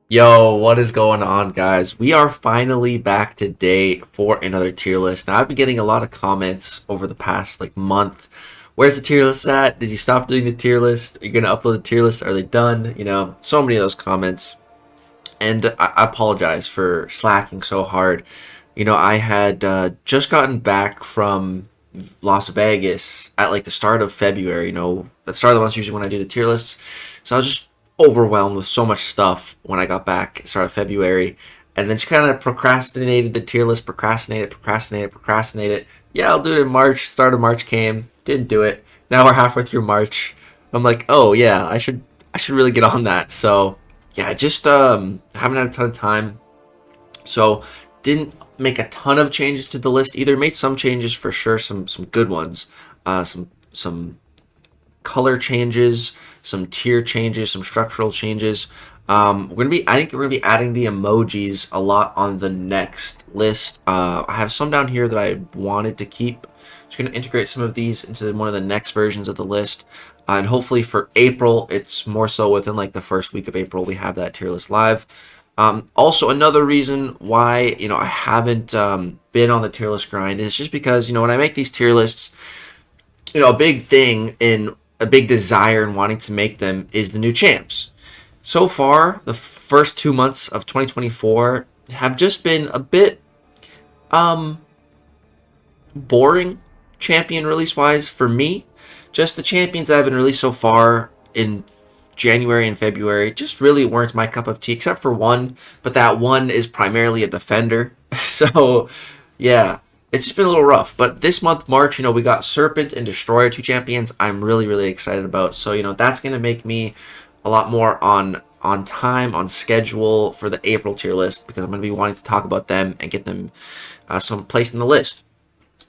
Yo, what is going on, guys? We are finally back today for another tier list. Now, I've been getting a lot of comments over the past month. Where's the tier list at? Did you stop doing the tier list? Are you gonna upload the tier list? Are they done? So many of those comments. And I apologize for slacking so hard. I had just gotten back from Las Vegas at the start of February. The start of the month is usually when I do the tier lists. So I was just overwhelmed with so much stuff when I got back at the start of February. And then just kind of procrastinated the tier list, procrastinated. Yeah, I'll do it in March. Start of March came, didn't do it. Now we're halfway through March. I'm like, oh yeah, I should really get on that. So yeah, I just haven't had a ton of time. So didn't make a ton of changes to the list either. Made some changes for sure, some good ones. Some color changes, some tier changes, some structural changes. I think we're gonna be adding the emojis a lot on the next list. I have some down here that I wanted to keep. Just gonna integrate some of these into one of the next versions of the list. And hopefully for April, it's more so within the first week of April, we have that tier list live. Also, another reason why I haven't been on the tier list grind is just because when I make these tier lists, a big thing in a big desire in wanting to make them is the new champs. So far, the first 2 months of 2024 have just been a bit boring champion release wise for me. Just the champions that have been released so far in January and February just really weren't my cup of tea, except for one, but that one is primarily a defender. So yeah, it's just been a little rough. But this month, March, we got Serpent and Destroyer, two champions I'm really, really excited about. So, that's going to make me a lot more on time, on schedule for the April tier list, because I'm going to be wanting to talk about them and get them some place in the list.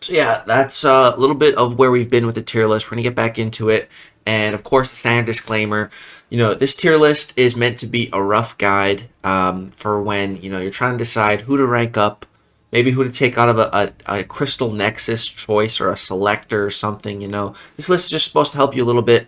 So yeah, that's a little bit of where we've been with the tier list. We're going to get back into it. And of course, the standard disclaimer, this tier list is meant to be a rough guide for when, you're trying to decide who to rank up, maybe who to take out of a Crystal Nexus choice or a selector or something. This list is just supposed to help you a little bit.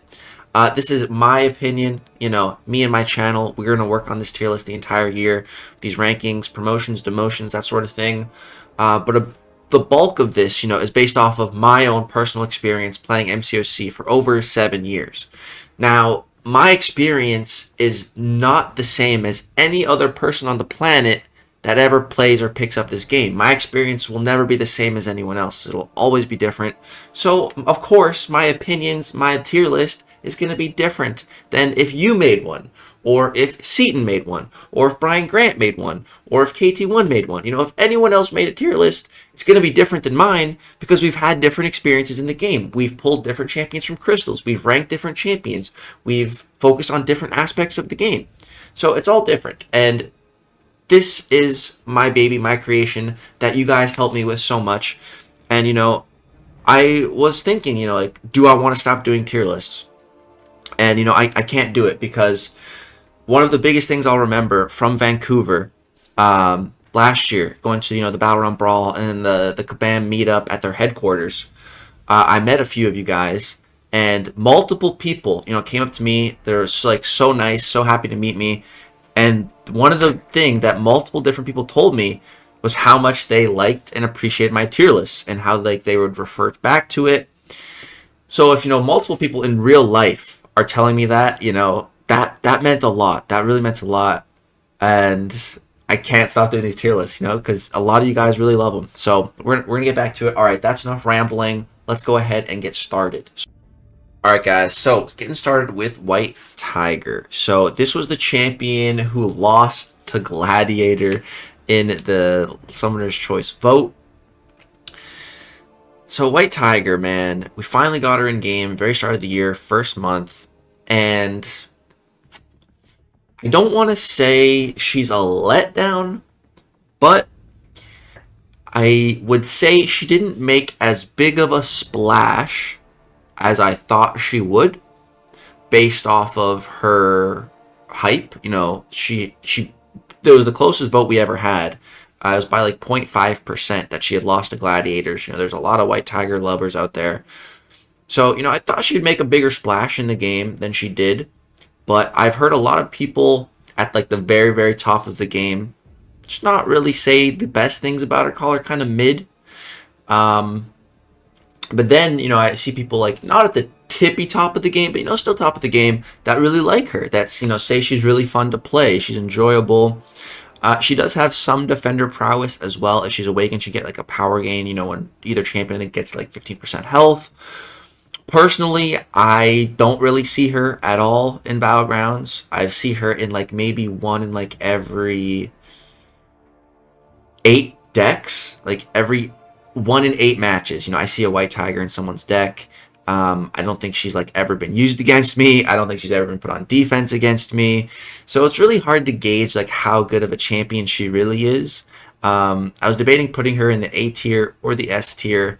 This is my opinion. Me and my channel, we're going to work on this tier list the entire year. These rankings, promotions, demotions, that sort of thing. The bulk of this, is based off of my own personal experience playing MCOC for over 7 years. Now, my experience is not the same as any other person on the planet that ever plays or picks up this game. My experience will never be the same as anyone else's. It'll always be different. So, of course, my opinions, my tier list is going to be different than if you made one, or if Seaton made one, or if Brian Grant made one, or if KT1 made one. If anyone else made a tier list, it's going to be different than mine because we've had different experiences in the game. We've pulled different champions from crystals. We've ranked different champions. We've focused on different aspects of the game. So it's all different. And this is my baby, my creation that you guys helped me with so much. And, I was thinking, do I want to stop doing tier lists? And, I can't do it because one of the biggest things I'll remember from Vancouver last year, going to, the Battle Round Brawl and the Kabam meetup at their headquarters, I met a few of you guys, and multiple people, came up to me. They're so nice, so happy to meet me. And one of the things that multiple different people told me was how much they liked and appreciated my tier lists and how they would refer back to it. So if multiple people in real life are telling me that, that meant a lot. That really meant a lot. And I can't stop doing these tier lists, because a lot of you guys really love them. So we're going to get back to it. All right, that's enough rambling. Let's go ahead and get started. All right, guys, so getting started with White Tiger. So this was the champion who lost to Gladiator in the Summoner's Choice vote. So White Tiger, man, we finally got her in game, very start of the year, first month, and I don't want to say she's a letdown, but I would say she didn't make as big of a splash as I thought she would, based off of her hype. She that was the closest vote we ever had. It was by 0.5% that she had lost to Gladiators. There's a lot of White Tiger lovers out there. So, I thought she'd make a bigger splash in the game than she did. But I've heard a lot of people at like the very, very top of the game. Just not really say the best things about her. Call her kind of mid. But then, I see people like not at the tippy top of the game, but still top of the game that really like her. That's, say she's really fun to play. She's enjoyable. She does have some defender prowess as well. If she's awakened, she get like a power gain, when either champion I think gets like 15% health. Personally, I don't really see her at all in Battlegrounds. I see her in like maybe one in like every 8 decks, like every 1 in 8 matches. I see a white tiger in someone's deck. I don't think she's like ever been used against me. I don't think she's ever been put on defense against me. So it's really hard to gauge like how good of a champion she really is. I was debating putting her in the A tier or the S tier.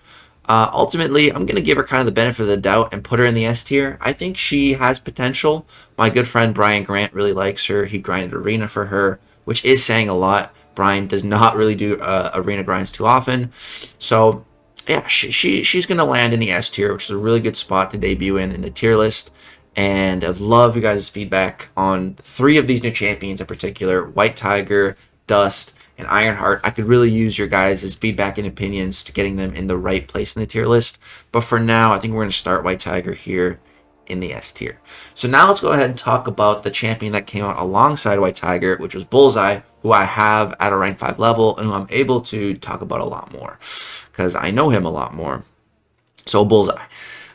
Ultimately, I'm going to give her kind of the benefit of the doubt and put her in the S tier. I think she has potential. My good friend Brian Grant really likes her. He grinded arena for her, which is saying a lot. Brian does not really do arena grinds too often. So yeah, she's going to land in the S tier, which is a really good spot to debut in the tier list. And I'd love you guys' feedback on 3 of these new champions in particular, White Tiger, Dust, and IronHeart. I could really use your guys' feedback and opinions to getting them in the right place in the tier list. But for now, I think we're going to start White Tiger here in the S tier. So now let's go ahead and talk about the champion that came out alongside White Tiger, which was Bullseye, who I have at a rank 5 level and who I'm able to talk about a lot more because I know him a lot more. So Bullseye.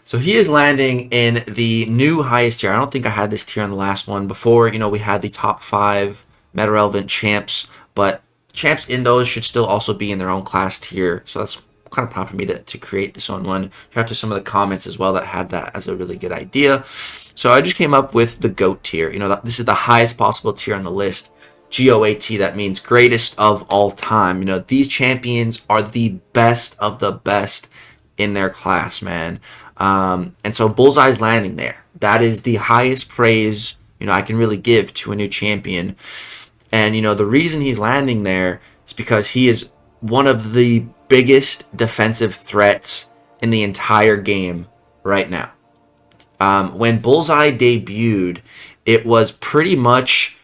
So he is landing in the new highest tier. I don't think I had this tier on the last one. Before, we had the top 5 meta relevant champs, but champs in those should still also be in their own class tier. So that's kind of prompted me to create this own one. Shout out to some of the comments as well that had that as a really good idea. So I just came up with the GOAT tier. This is the highest possible tier on the list. GOAT, that means greatest of all time. These champions are the best of the best in their class, man. And so Bullseye's landing there. That is the highest praise, I can really give to a new champion. And, the reason he's landing there is because he is one of the biggest defensive threats in the entire game right now. When Bullseye debuted, it was pretty much,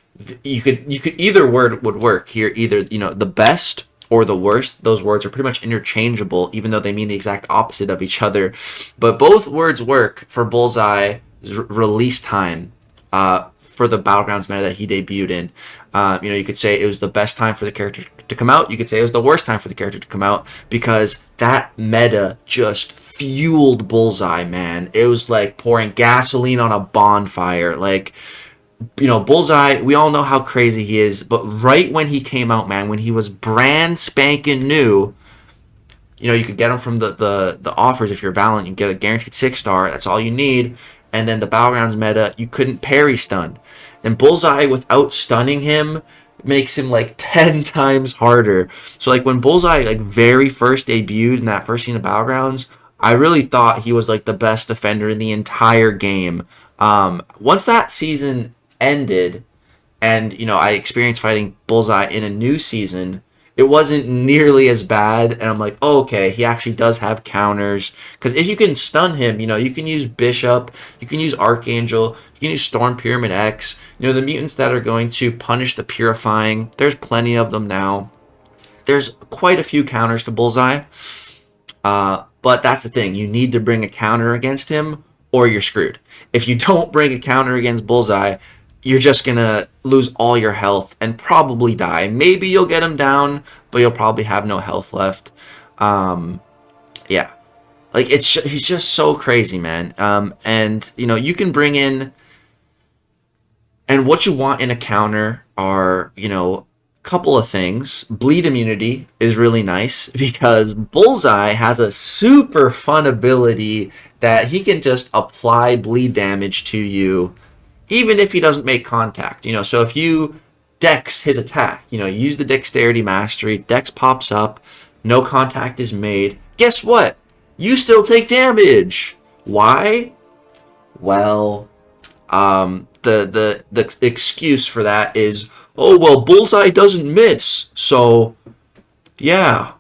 you could either word would work here, either, the best or the worst. Those words are pretty much interchangeable, even though they mean the exact opposite of each other. But both words work for Bullseye's release time for the Battlegrounds meta that he debuted in. You could say it was the best time for the character to come out. You could say it was the worst time for the character to come out because that meta just fueled Bullseye, man. It was like pouring gasoline on a bonfire. Like, Bullseye, we all know how crazy he is, but right when he came out, man, when he was brand spanking new, you could get him from the offers. If you're Valorant, you get a guaranteed 6-star. That's all you need. And then the Battlegrounds meta, you couldn't parry stun. And Bullseye, without stunning him, makes him like 10 times harder. So like when Bullseye like very first debuted in that first season of Battlegrounds, I really thought he was like the best defender in the entire game. Once that season ended and I experienced fighting Bullseye in a new season, it wasn't nearly as bad, and I'm like, oh, okay, he actually does have counters, because if you can stun him, you can use Bishop, you can use Archangel, you can use Storm Pyramid X, the mutants that are going to punish the Purifying, there's plenty of them now. There's quite a few counters to Bullseye, but that's the thing, you need to bring a counter against him, or you're screwed. If you don't bring a counter against Bullseye, you're just going to lose all your health and probably die. Maybe you'll get him down, but you'll probably have no health left. Yeah. Like, he's just so crazy, man. And, you can bring in... And what you want in a counter are, a couple of things. Bleed immunity is really nice because Bullseye has a super fun ability that he can just apply bleed damage to you even if he doesn't make contact. So if you dex his attack, use the dexterity mastery, dex pops up, no contact is made, guess what? You still take damage. Why? Well, the excuse for that is, oh, well, Bullseye doesn't miss, so yeah.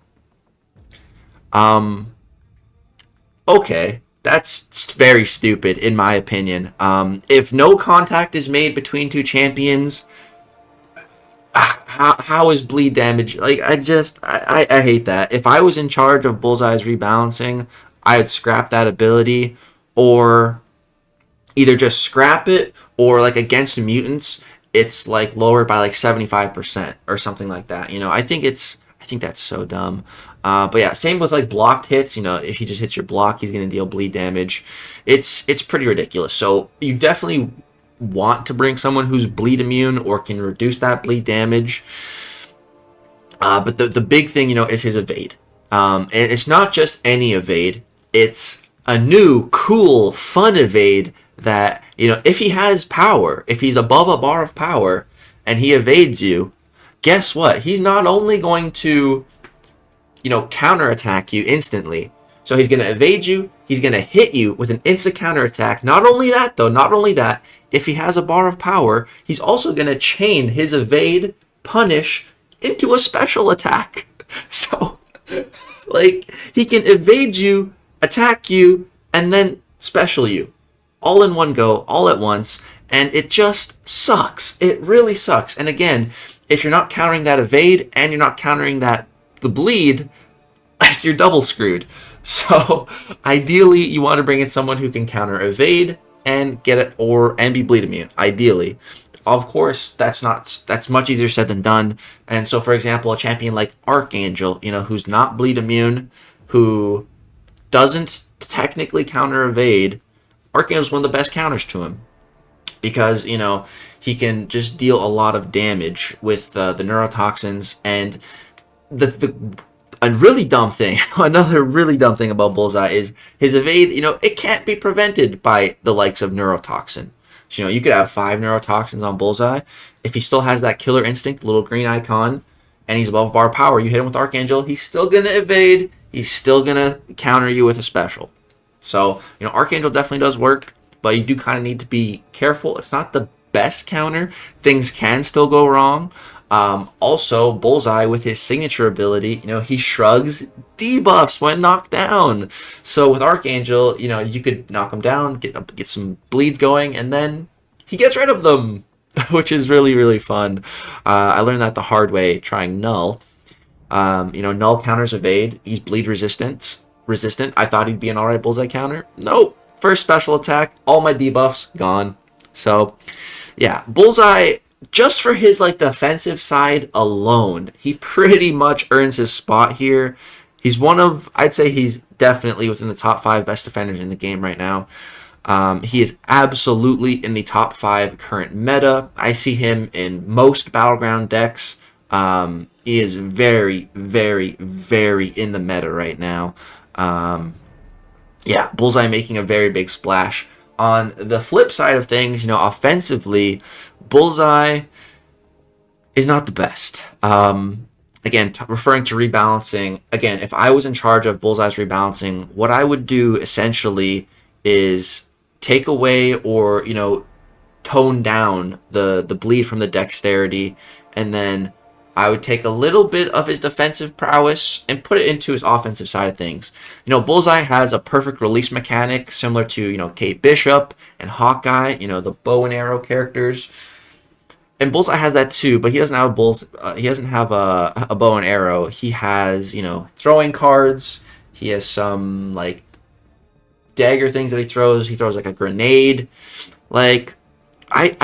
Okay. That's very stupid, in my opinion. If no contact is made between two champions, How is bleed damage? Like, I hate that. If I was in charge of Bullseye's rebalancing, I'd scrap that ability, or either just scrap it, or like against mutants, it's like lowered by like 75% or something like that. I think that's so dumb. But yeah, same with like blocked hits. If he just hits your block, he's gonna deal bleed damage. It's pretty ridiculous. So you definitely want to bring someone who's bleed immune or can reduce that bleed damage. But the big thing, is his evade. And it's not just any evade. It's a new, cool, fun evade that, if he has power, if he's above a bar of power and he evades you, guess what? He's not only going to, counterattack you instantly. So he's going to evade you. He's going to hit you with an instant counterattack. Not only that, though, not only that, if he has a bar of power, he's also going to chain his evade, punish, into a special attack. So, like, he can evade you, attack you, and then special you. All in one go, all at once. And it just sucks. It really sucks. And again, if you're not countering that evade and you're not countering the bleed, you're double screwed. So ideally, you want to bring in someone who can counter evade and get it, and be bleed immune. Ideally, of course, that's much easier said than done. And so, for example, a champion like Archangel, who's not bleed immune, who doesn't technically counter evade, Archangel's one of the best counters to him, because he can just deal a lot of damage with the neurotoxins. And a really dumb thing, another really dumb thing about Bullseye is his evade. It can't be prevented by the likes of neurotoxin. So, you could have 5 neurotoxins on Bullseye. If he still has that killer instinct, little green icon, and he's above bar power, you hit him with Archangel, he's still gonna evade. He's still gonna counter you with a special. So, Archangel definitely does work, but you do kind of need to be careful. It's not the best counter. Things can still go wrong. Also, Bullseye, with his signature ability, he shrugs debuffs when knocked down. So with Archangel, you could knock him down, get some bleeds going, and then he gets rid of them, which is really, really fun. I learned that the hard way trying Null. Null counters evade. He's bleed resistant. I thought he'd be an alright Bullseye counter. Nope. First special attack, all my debuffs gone. So, yeah, Bullseye, just for his defensive side alone, he pretty much earns his spot here. I'd say he's definitely within the top 5 best defenders in the game right now. He is absolutely in the top 5 current meta. I see him in most Battleground decks. He is very, very, very in the meta right now. Yeah, Bullseye making a very big splash. On the flip side of things, offensively, Bullseye is not the best. Again, referring to rebalancing, again, if I was in charge of Bullseye's rebalancing, what I would do essentially is take away or, tone down the bleed from the dexterity, and then I would take a little bit of his defensive prowess and put it into his offensive side of things. Bullseye has a perfect release mechanic similar to, Kate Bishop and Hawkeye, the bow and arrow characters. And Bullseye has that too, but he doesn't have a bow and arrow. He has, throwing cards. He has some dagger things that he throws. He throws a grenade. I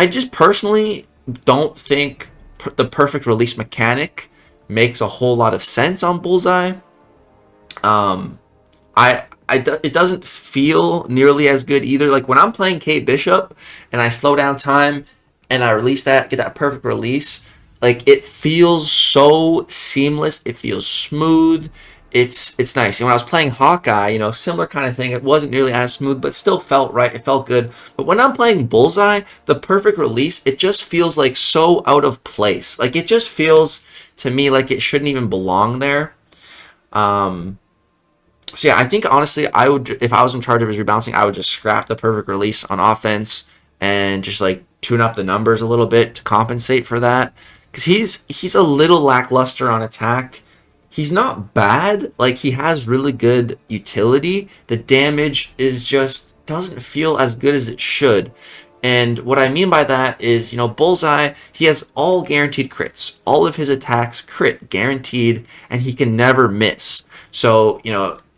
just personally don't think the perfect release mechanic makes a whole lot of sense on Bullseye. It doesn't feel nearly as good either. When I'm playing Kate Bishop and I slow down time and I get that perfect release, it feels so seamless. It feels smooth. It's nice. And when I was playing Hawkeye, similar kind of thing. It wasn't nearly as smooth, but still felt right. It felt good. But when I'm playing Bullseye, the perfect release, it just feels so out of place. It just feels to me like it shouldn't even belong there. So yeah, I think honestly, if I was in charge of his rebalancing, I would just scrap the perfect release on offense and just tune up the numbers a little bit to compensate for that. Because he's a little lackluster on attack. He's not bad. He has really good utility. The damage is just doesn't feel as good as it should. And what I mean by that is, Bullseye, he has all guaranteed crits. All of his attacks crit, guaranteed, and he can never miss. So,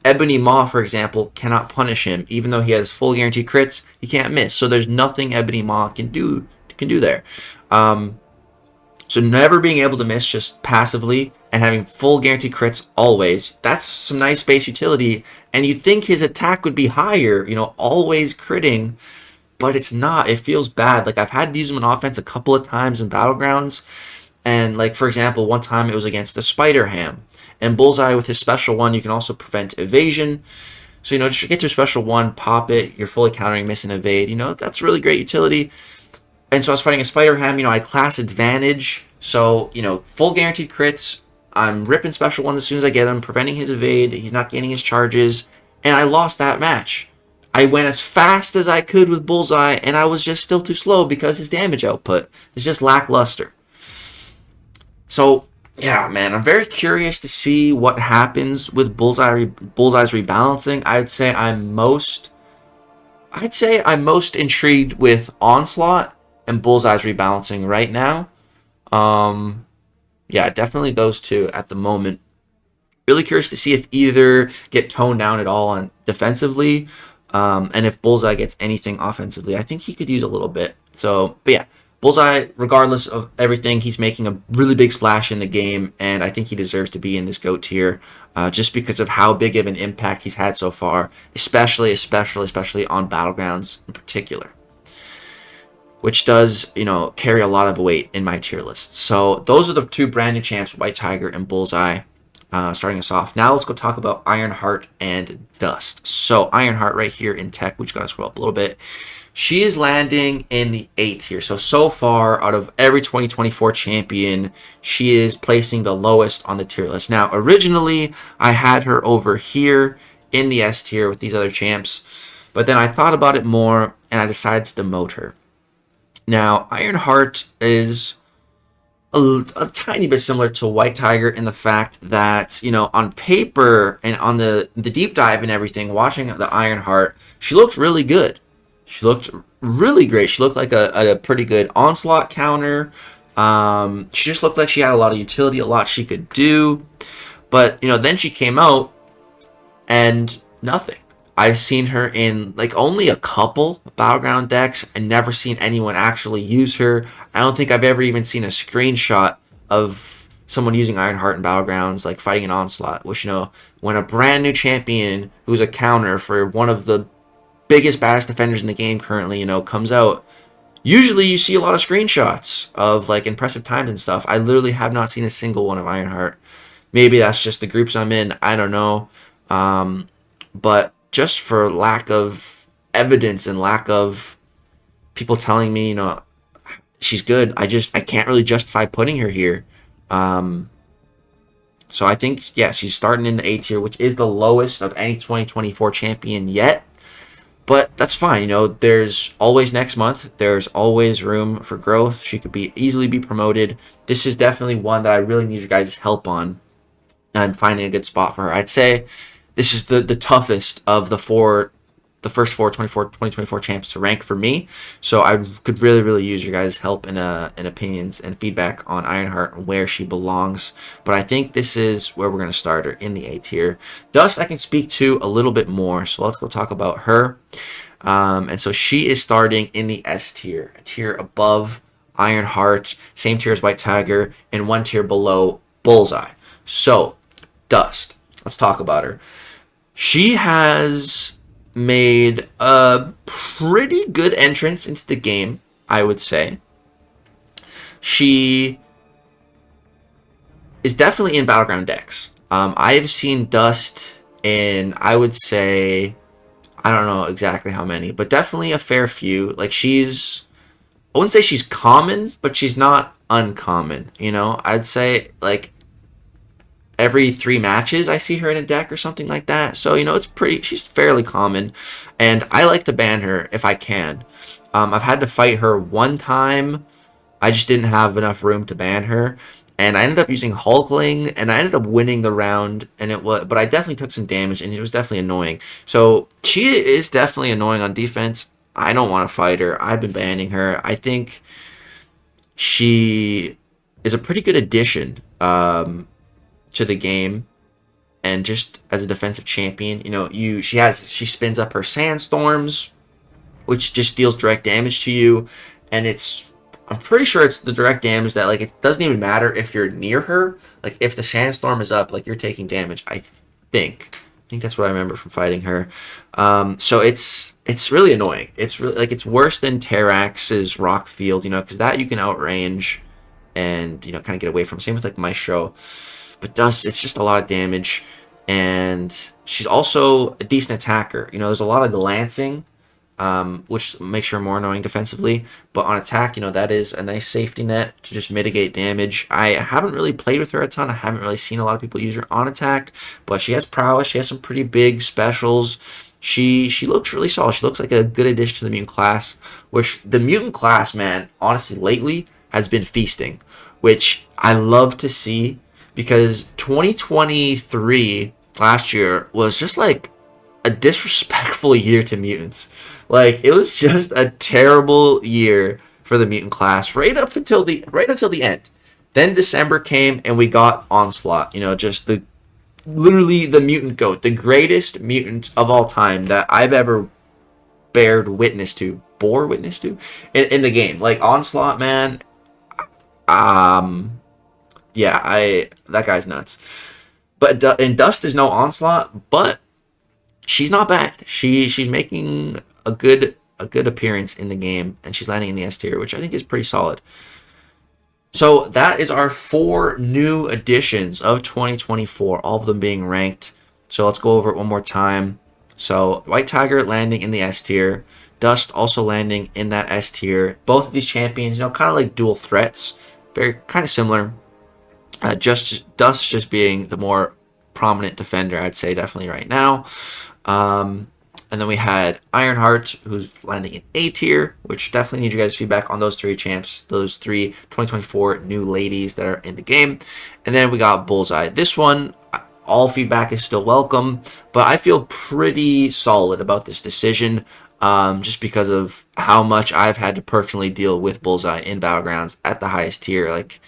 Ebony Maw, for example, cannot punish him. Even though he has full guaranteed crits, he can't miss. So there's nothing Ebony Maw can do there. So never being able to miss just passively and having full guaranteed crits always, that's some nice base utility. And you'd think his attack would be higher, always critting, but it's not. It feels bad. Like, I've had to use him in offense a couple of times in Battlegrounds. And, like, for example, one time it was against a Spider Ham. And Bullseye, with his special one, you can also prevent evasion. So, just get to a special one, pop it, you're fully countering, miss and evade. That's really great utility. And so I was fighting a Spider Ham, I had class advantage. So, full guaranteed crits. I'm ripping special ones as soon as I get him, preventing his evade. He's not gaining his charges. And I lost that match. I went as fast as I could with Bullseye, and I was just still too slow because his damage output is just lackluster. So, yeah, man, I'm very curious to see what happens with Bullseye's rebalancing. I'd say I'm most intrigued with Onslaught and Bullseye's rebalancing right now. Yeah, definitely those two at the moment. Really curious to see if either get toned down at all on defensively, and if Bullseye gets anything offensively. I think he could use a little bit. So, but yeah, Bullseye, regardless of everything, he's making a really big splash in the game, and I think he deserves to be in this GOAT tier, just because of how big of an impact he's had so far, especially on Battlegrounds in particular, which does, carry a lot of weight in my tier list. So those are the two brand new champs, White Tiger and Bullseye, starting us off. Now let's go talk about IronHeart and Dust. So IronHeart right here in tech, we just got to scroll up a little bit. She is landing in the A tier. So far, out of every 2024 champion, she is placing the lowest on the tier list. Now, originally, I had her over here in the S tier with these other champs, but then I thought about it more, and I decided to demote her. Now, IronHeart is a tiny bit similar to White Tiger in the fact that, on paper and on the deep dive and everything, watching the IronHeart, she looked really good. She looked really great. She looked like a pretty good onslaught counter. She just looked like she had a lot of utility, a lot she could do. But, then she came out and nothing. I've seen her in only a couple Battleground decks and never seen anyone actually use her. I don't think I've ever even seen a screenshot of someone using IronHeart in Battlegrounds, fighting an Onslaught, which, when a brand new champion who's a counter for one of the biggest, baddest defenders in the game currently, comes out, usually you see a lot of screenshots of impressive times and stuff. I literally have not seen a single one of IronHeart. Maybe that's just the groups I'm in. I don't know. But just for lack of evidence and lack of people telling me, she's good, I can't really justify putting her here. So I think, yeah, she's starting in the A tier, which is the lowest of any 2024 champion yet. But that's fine, there's always next month. There's always room for growth. She could easily be promoted. This is definitely one that I really need your guys' help on and finding a good spot for her. I'd say this is the toughest of the first four 2024 champs to rank for me. So I could really use your guys' help and opinions and feedback on IronHeart and where she belongs. But I think this is where we're going to start her, in the A tier. Dust I can speak to a little bit more. So let's go talk about her. And so she is starting in the S tier, a tier above IronHeart, same tier as White Tiger, and one tier below Bullseye. So Dust, let's talk about her. She has made a pretty good entrance into the game, I would say. She is definitely in Battleground decks. I've seen Dust in, I would say, I don't know exactly how many, but definitely a fair few. I wouldn't say she's common, but she's not uncommon. I'd say every 3 matches I see her in a deck or something like that. So, she's fairly common, and I like to ban her if I can. I've had to fight her one time. I just didn't have enough room to ban her, and I ended up using Hulkling, and I ended up winning the round, but I definitely took some damage, and it was definitely annoying. So she is definitely annoying on defense. I don't want to fight her. I've been banning her. I think she is a pretty good addition to the game, and just as a defensive champion, she spins up her sandstorms, which just deals direct damage to you, and I'm pretty sure it's the direct damage that, like, it doesn't even matter if you're near her. Like, if the sandstorm is up, like, you're taking damage. I think that's what I remember from fighting her. So it's really annoying. It's really, like, it's worse than Terrax's Rock Field, because that you can outrange and kind of get away from. Same with like Maestro, but Dust, it's just a lot of damage, and she's also a decent attacker. There's a lot of glancing, which makes her more annoying defensively. But on attack, that is a nice safety net to just mitigate damage. I haven't really played with her a ton. I haven't really seen a lot of people use her on attack, but she has prowess. She has some pretty big specials. She looks really solid. She looks like a good addition to the mutant class, which the mutant class, man, honestly, lately has been feasting, which I love to see, because 2023 last year was just like a disrespectful year to mutants. Like, it was just a terrible year for the mutant class right until the end. Then December came and we got Onslaught. Just literally the mutant goat, the greatest mutant of all time that I've ever bore witness to in the game. Like, Onslaught, man. Yeah, that guy's nuts. But and Dust is no Onslaught, but she's not bad. She's making a good appearance in the game, and she's landing in the S tier, which I think is pretty solid. So that is our 4 new additions of 2024, all of them being ranked. So let's go over it one more time. So White Tiger landing in the S tier, Dust also landing in that S tier. Both of these champions, kind of like dual threats, very kind of similar. Dust just being the more prominent defender, I'd say, definitely right now. And then we had IronHeart, who's landing in A tier, which definitely need you guys' feedback on those 3 champs, those 3 2024 new ladies that are in the game. And then we got Bullseye. This one, all feedback is still welcome, but I feel pretty solid about this decision, just because of how much I've had to personally deal with Bullseye in Battlegrounds at the highest tier. Like,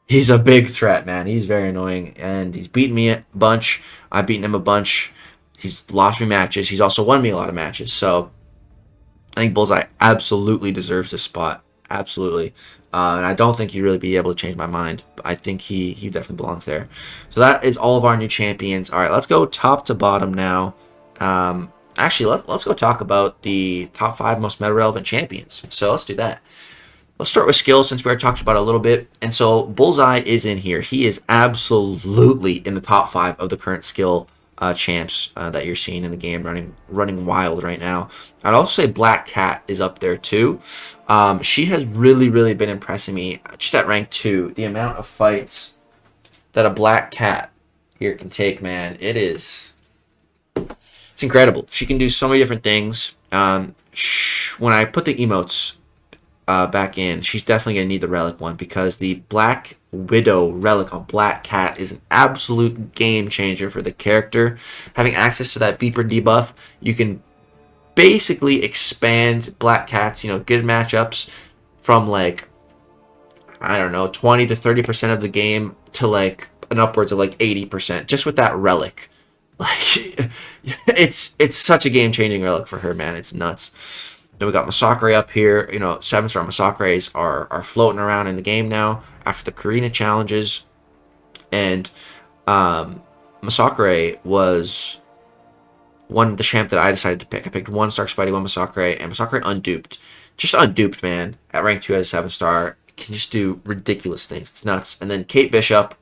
he's a big threat, man. He's very annoying, and he's beaten me a bunch. I've beaten him a bunch. He's lost me matches. He's also won me a lot of matches. So I think Bullseye absolutely deserves this spot. Absolutely. And I don't think he'd really be able to change my mind. But I think he definitely belongs there. So that is all of our new champions. All right, let's go top to bottom now. Actually, let's go talk about the top 5 most meta-relevant champions. So let's do that. Let's start with skills, since we already talked about it a little bit. And so Bullseye is in here. He is absolutely in the top 5 of the current skill champs that you're seeing in the game, running wild right now. I'd also say Black Cat is up there too. She has really been impressing me just at rank 2. The amount of fights that a Black Cat here can take, man, it's incredible. She can do so many different things. When I put the emotes back in, she's definitely going to need the relic one, because the Black Widow relic on Black Cat is an absolute game changer for the character. Having access to that beeper debuff, you can basically expand Black Cat's good matchups from, like, I don't know, 20 to 30% of the game to like an upwards of like 80% just with that relic. Like, it's such a game changing relic for her, man. It's nuts. Then we got Masakre up here. 7-star Masakres are floating around in the game now after the Karina challenges. And Masakre was the champ that I decided to pick. I picked 1-star Spidey, 1 Masakre, and Masakre unduped. Just unduped, man. At rank 2 as a 7-star. Can just do ridiculous things. It's nuts. And then Kate Bishop,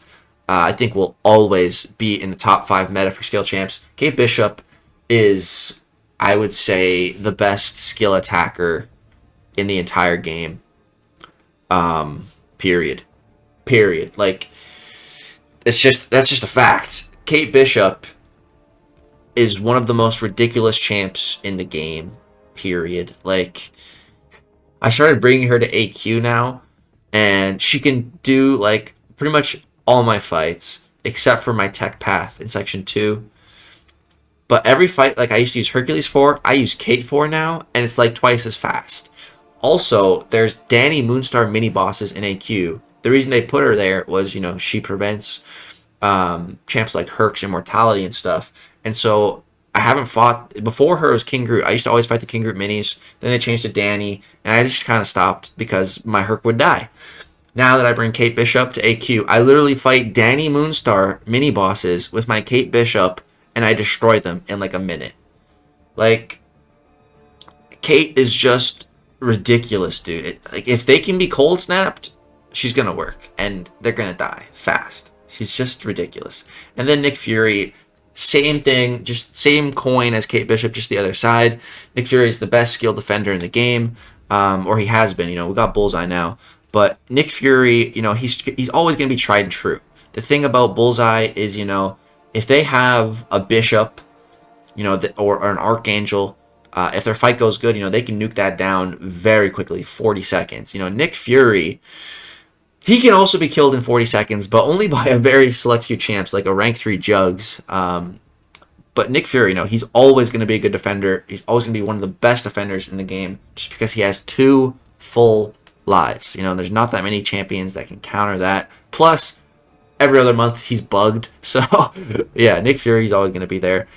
I think, will always be in the top 5 meta for skill champs. Kate Bishop is, I would say, the best skill attacker in the entire game. Period. Like, that's just a fact. Kate Bishop is one of the most ridiculous champs in the game. Period. Like, I started bringing her to AQ now, and she can do like pretty much all my fights except for my tech path in section 2. But every fight, like I used to use Hercules for, I use Kate for now, and it's like twice as fast. Also, there's Danny Moonstar mini bosses in AQ. The reason they put her there was, you know, she prevents champs like Herc's immortality and stuff. And so I haven't fought before her. It was King Groot. I used to always fight the King Groot minis. Then they changed to Danny, and I just kind of stopped because my Herc would die. Now that I bring Kate Bishop to AQ, I literally fight Danny Moonstar mini bosses with my Kate Bishop, and I destroy them in like a minute. Like, Kate is just ridiculous, dude. Like, if they can be cold snapped, she's gonna work, and they're gonna die fast. She's just ridiculous. And then Nick Fury, same thing, just same coin as Kate Bishop, just the other side. Nick Fury is the best skilled defender in the game, or he has been. You know, we got Bullseye now, but Nick Fury, you know, he's always gonna be tried and true. The thing about Bullseye is, you know, if they have a Bishop, you know, or an Archangel, if their fight goes good, you know, they can nuke that down very quickly, 40 seconds. You know, Nick Fury, he can also be killed in 40 seconds, but only by a very select few champs, like a rank 3 Jugs. But Nick Fury, you know, he's always going to be a good defender. He's always going to be one of the best defenders in the game, just because he has 2 full lives. You know, there's not that many champions that can counter that. Plus, every other month, he's bugged. So, yeah, Nick Fury's always going to be there.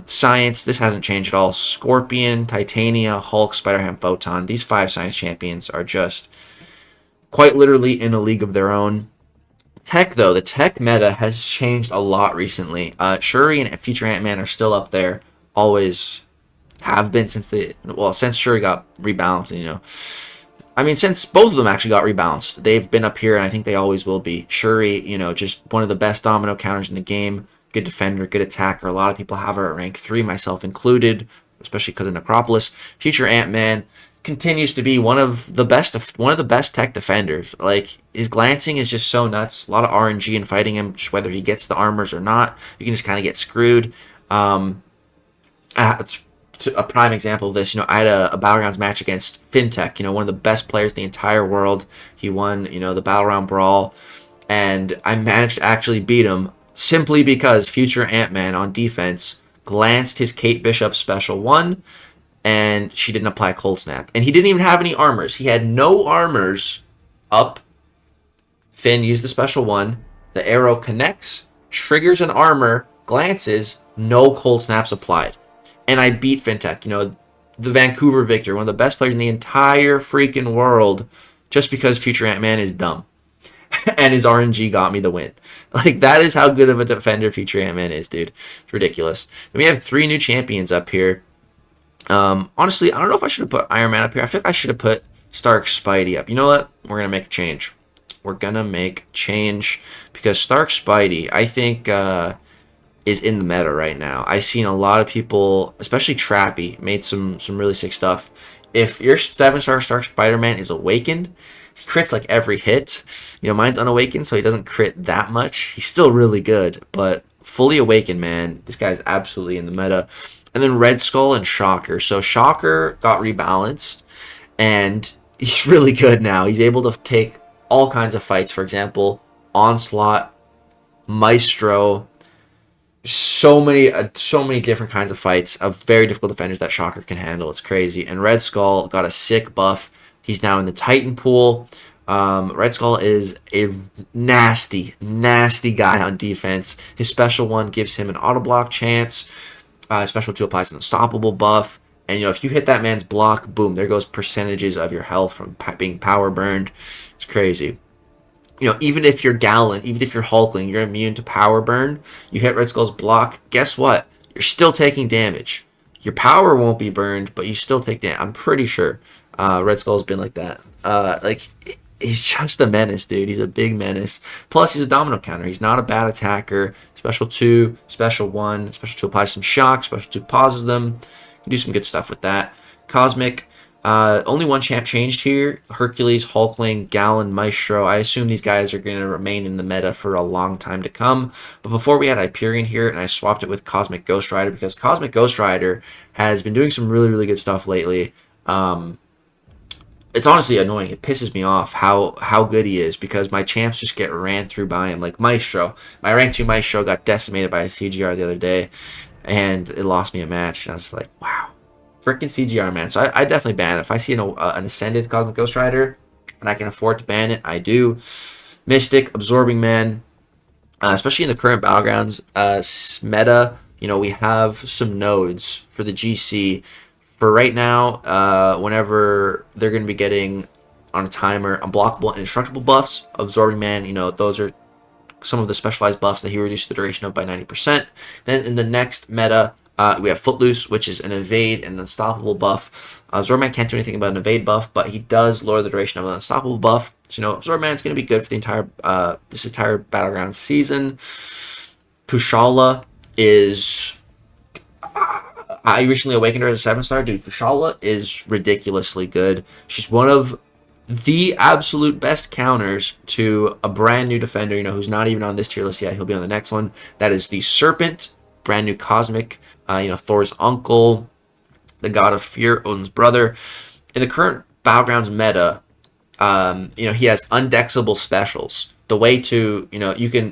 Science, this hasn't changed at all. Scorpion, Titania, Hulk, Spider-Ham, Photon. These 5 Science champions are just quite literally in a league of their own. Tech, though, the tech meta has changed a lot recently. Shuri and Future Ant-Man are still up there. Always have been since Shuri got rebalanced, you know. I mean, since both of them actually got rebalanced, they've been up here, and I think they always will be. Shuri, you know, just one of the best domino counters in the game. Good defender, good attacker. A lot of people have her at rank 3, myself included, especially because of Necropolis. Future Ant-Man continues to be one of the best tech defenders. Like, his glancing is just so nuts. A lot of RNG in fighting him, just whether he gets the armors or not. You can just kind of get screwed. It's a prime example of this. You know, I had a Battlegrounds match against Fintech, you know, one of the best players in the entire world. He won, you know, the Battleground Brawl, and I managed to actually beat him simply because Future Ant-Man on defense glanced his Kate Bishop special 1, and she didn't apply Cold Snap. And he didn't even have any armors. He had no armors up. Finn used the special 1. The arrow connects, triggers an armor, glances, no Cold Snaps applied. And I beat Fintech, you know, the Vancouver Victor, one of the best players in the entire freaking world, just because Future Ant-Man is dumb. And his RNG got me the win. Like, that is how good of a defender Future Ant-Man is, dude. It's ridiculous. Then we have 3 new champions up here. Honestly, I don't know if I should have put Iron Man up here. I feel like I should have put Stark Spidey up. You know what? We're going to make a change. We're going to make change because Stark Spidey, I think, is in the meta right now. I've seen a lot of people, especially Trappy, made some really sick stuff. If your 7-star Stark Spider-Man is awakened, he crits like every hit. You know, mine's unawakened, so he doesn't crit that much. He's still really good, but fully awakened, man, this guy's absolutely in the meta. And then Red Skull and Shocker. So Shocker got rebalanced, and he's really good now. He's able to take all kinds of fights. For example, Onslaught, Maestro, so many different kinds of fights of very difficult defenders that Shocker can handle. It's crazy. And Red Skull got a sick buff. He's now in the Titan pool. Red Skull is a nasty guy on defense. His special 1 gives him an auto block chance. Special 2 applies an unstoppable buff. And, you know, if you hit that man's block, boom, there goes percentages of your health from being power burned. It's crazy. You know, even if you're Gallon, even if you're Hulkling, you're immune to power burn. You hit Red Skull's block, guess what? You're still taking damage. Your power won't be burned, but you still take damage. I'm pretty sure Red Skull's been like that. He's just a menace, dude. He's a big menace. Plus, he's a domino counter. He's not a bad attacker. Special 2, Special 1. Special 2 applies some shock. Special 2 pauses them. You can do some good stuff with that. Cosmic. Only 1 champ changed here. Hercules, Hulkling, Gallon, Maestro. I assume these guys are going to remain in the meta for a long time to come. But before we had Hyperion here, and I swapped it with Cosmic Ghost Rider because Cosmic Ghost Rider has been doing some really good stuff lately. It's honestly annoying. It pisses me off how good he is because my champs just get ran through by him. Like Maestro. My rank 2 Maestro got decimated by a CGR the other day. and it lost me a match. And I was like, wow, freaking CGR, man. So I definitely ban it. If I see an Ascended Cosmic Ghost Rider and I can afford to ban it, I do. Mystic, Absorbing Man, especially in the current Battlegrounds meta, we have some nodes for the GC. For right now, whenever they're going to be getting on a timer unblockable and indestructible buffs, Absorbing Man, those are some of the specialized buffs that he reduced the duration of by 90%. Then in the next meta, we have Footloose, which is an evade and unstoppable buff. Absorbman can't do anything about an evade buff, but he does lower the duration of an unstoppable buff. So, Absorbman is going to be good for the entire Battleground season. Kushala is... I recently awakened her as a 7-star. Dude, Kushala is ridiculously good. She's one of the absolute best counters to a brand new defender, who's not even on this tier list yet. He'll be on the next one. That is the Serpent, brand new Cosmic, Thor's uncle, the God of Fear, Odin's brother. In the current Battlegrounds meta, he has undexable specials. The way to, you can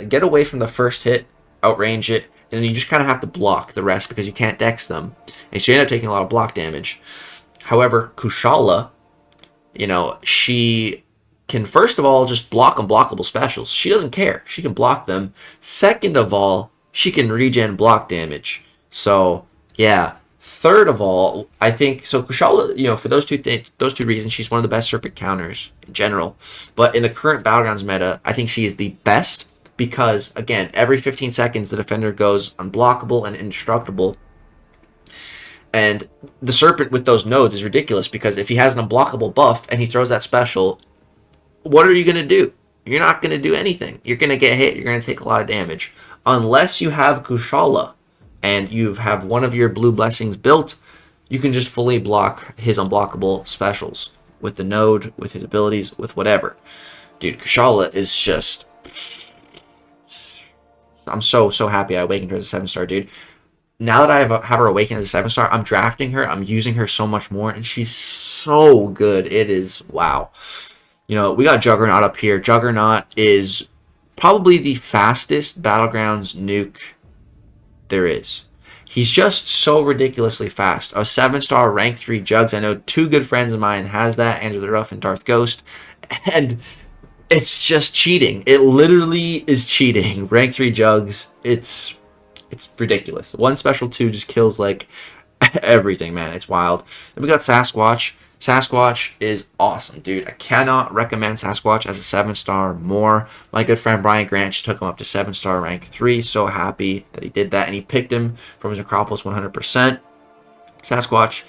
get away from the first hit, outrange it, and then you just kind of have to block the rest because you can't dex them. And so you end up taking a lot of block damage. However, Kushala, she can first of all just block unblockable specials. She doesn't care. She can block them. Second of all, she can regen block damage. So, yeah. Third of all, I think so. Kushala, for those two reasons, she's one of the best Serpent counters in general. But in the current Battlegrounds meta, I think she is the best because, again, every 15 seconds the defender goes unblockable and indestructible. And the Serpent with those nodes is ridiculous because if he has an unblockable buff and he throws that special, what are you going to do? You're not going to do anything. You're going to get hit. You're going to take a lot of damage. Unless you have Kushala and you have one of your blue blessings built, you can just fully block his unblockable specials with the node, with his abilities, with whatever. Dude, Kushala is just... I'm so happy I awakened her as a 7-star, dude. Now that I have her awakened as a 7-star, I'm drafting her. I'm using her so much more, and she's so good. It is, wow. We got Juggernaut up here. Juggernaut is probably the fastest Battlegrounds nuke there is. He's just so ridiculously fast. A 7-star rank 3 Jugs. I know two good friends of mine has that, Andrew the Rough and Darth Ghost. And it's just cheating. It literally is cheating. Rank 3 Jugs. It's ridiculous. One special 2 just kills like everything, man. It's wild. Then we got Sasquatch. Sasquatch is awesome, dude. I cannot recommend Sasquatch as a 7-star more. My good friend Brian Grant just took him up to 7-star rank 3. So happy that he did that, and he picked him from his Necropolis 100%. Sasquatch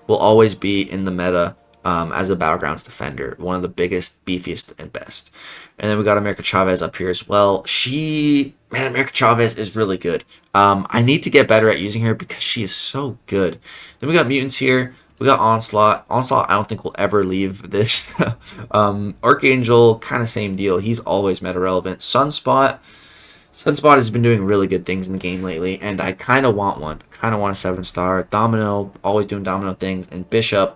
will always be in the meta as a Battlegrounds defender. One of the biggest, beefiest, and best. And then we got America Chavez up here as well. America Chavez is really good. I need to get better at using her because she is so good. Then we got Mutants here. We got Onslaught. Onslaught, I don't think will ever leave this. Archangel, kind of same deal. He's always meta relevant. Sunspot has been doing really good things in the game lately, and I kind of want one. Kind of want a 7-star. Domino, always doing Domino things. And Bishop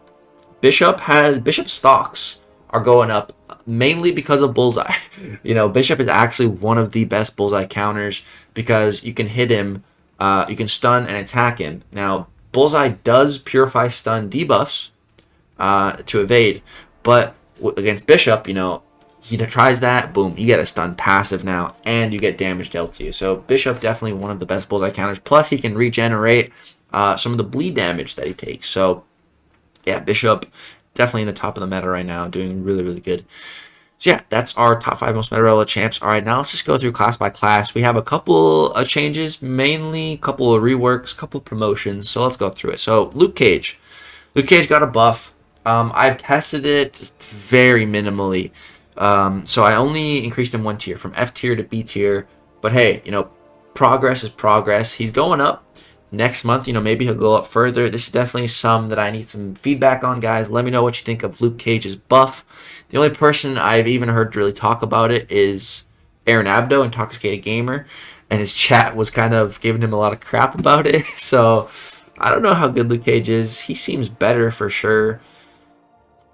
stocks are going up mainly because of Bullseye. Bishop is actually one of the best Bullseye counters because you can hit him, you can stun and attack him. Now, Bullseye does purify stun debuffs to evade, but against Bishop, he tries that, boom, you get a stun passive now, and you get damage dealt to you. So Bishop definitely one of the best Bullseye counters. Plus, he can regenerate some of the bleed damage that he takes. So, yeah, Bishop definitely in the top of the meta right now, doing really, really good. So yeah, that's our top 5 most meta relevant champs. All right, now let's just go through class by class. We have a couple of changes, mainly a couple of reworks, a couple of promotions. So let's go through it. So Luke Cage. Luke Cage got a buff. I've tested it very minimally. So I only increased him 1 tier, from F tier to B tier. But hey, progress is progress. He's going up. Next month, maybe he'll go up further. This is definitely some that I need some feedback on, guys. Let me know what you think of Luke Cage's buff. The only person I've even heard really talk about it is Aaron Abdo, Intoxicated Gamer, and his chat was kind of giving him a lot of crap about it. So I don't know how good Luke Cage is. He seems better for sure.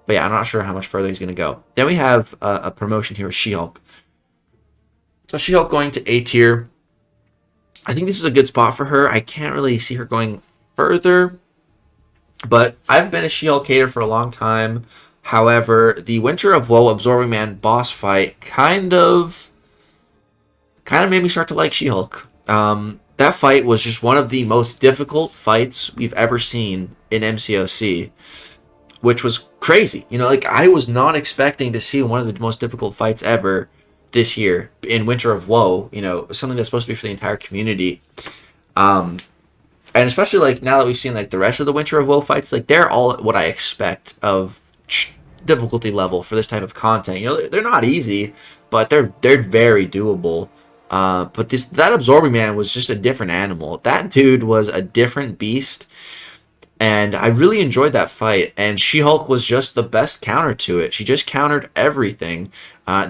But yeah, I'm not sure how much further he's going to go. Then we have a promotion here with She-Hulk. So She-Hulk going to A tier. I think this is a good spot for her. I can't really see her going further, but I've been a She-Hulk hater for a long time. However, the Winter of Woe Absorbing Man boss fight kind of made me start to like She-Hulk. That fight was just one of the most difficult fights we've ever seen in MCOC, which was crazy. You know, like I was not expecting to see one of the most difficult fights ever this year in Winter of Woe. You know, something that's supposed to be for the entire community. And especially like now that we've seen like the rest of the Winter of Woe fights, like they're all what I expect of difficulty level for this type of content. You know, they're not easy, but they're very doable. But that Absorbing Man was just a different animal. That dude was a different beast, and I really enjoyed that fight. And She-Hulk was just the best counter to it. She just countered everything.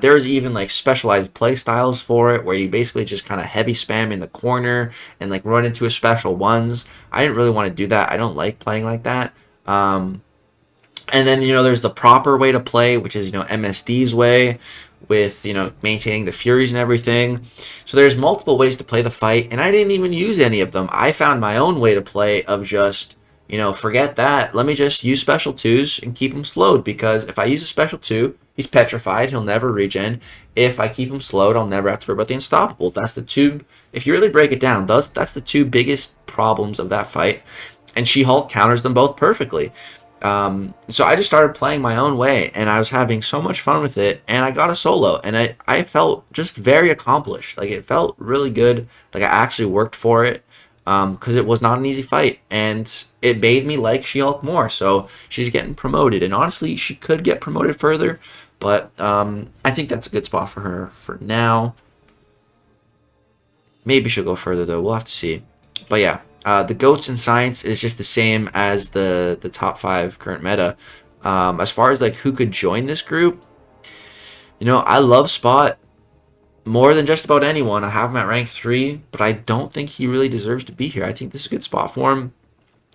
There was even like specialized play styles for it, where you basically just kind of heavy spam in the corner and like run into a special ones. I didn't really want to do that. I don't like playing like that. And then, you know, there's the proper way to play, which is, you know, MSD's way with, you know, maintaining the Furies and everything. So there's multiple ways to play the fight, and I didn't even use any of them. I found my own way to play of just, you know, forget that. Let me just use special 2s and keep him slowed, because if I use a special 2, he's petrified. He'll never regen. If I keep him slowed, I'll never have to worry about the unstoppable. That's the two, if you really break it down, that's the two biggest problems of that fight. And She-Hulk counters them both perfectly. So I just started playing my own way, and I was having so much fun with it, and I got a solo, and I felt just very accomplished. Like, it felt really good. Like, I actually worked for it, because it was not an easy fight, and it made me like She-Hulk more. So she's getting promoted, and honestly, she could get promoted further, but I think that's a good spot for her for now. Maybe she'll go further, though. We'll have to see. But yeah. The GOATs in Science is just the same as the top 5 current meta. As far as like who could join this group, you know, I love Spot more than just about anyone. I have him at rank 3, but I don't think he really deserves to be here. I think this is a good spot for him.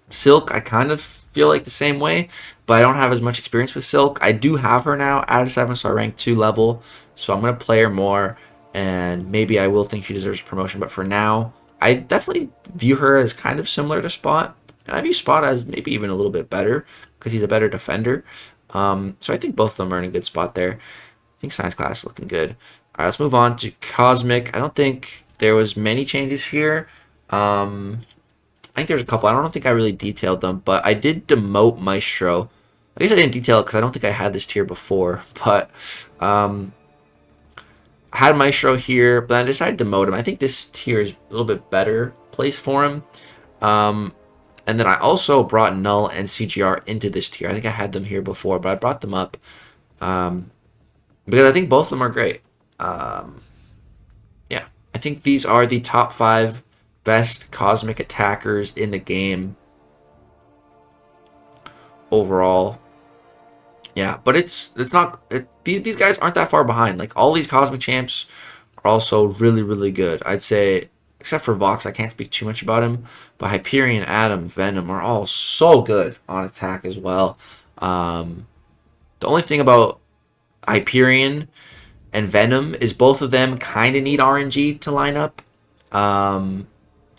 Silk, I kind of feel like the same way, but I don't have as much experience with Silk. I do have her now at a 7-star rank 2 level, so I'm going to play her more, and maybe I will think she deserves a promotion, but for now, I definitely view her as kind of similar to Spot, and I view Spot as maybe even a little bit better because he's a better defender. So I think both of them are in a good spot there. I think Science class is looking good. All right, let's move on to Cosmic. I don't think there was many changes here. I think there's a couple. I don't think I really detailed them, but I did demote Maestro. I guess I didn't detail it because I don't think I had this tier before, but I had Maestro here, but I decided to demote him. I think this tier is a little bit better place for him. And then I also brought Null and CGR into this tier. I think I had them here before, but I brought them up because I think both of them are great. Yeah, I think these are the top 5 best Cosmic attackers in the game overall. Yeah, but it's not these guys aren't that far behind. Like, all these Cosmic champs are also really good. I'd say, except for Vox, I can't speak too much about him, but Hyperion, Atom, Venom are all so good on attack as well. The only thing about Hyperion and Venom is both of them kind of need RNG to line up.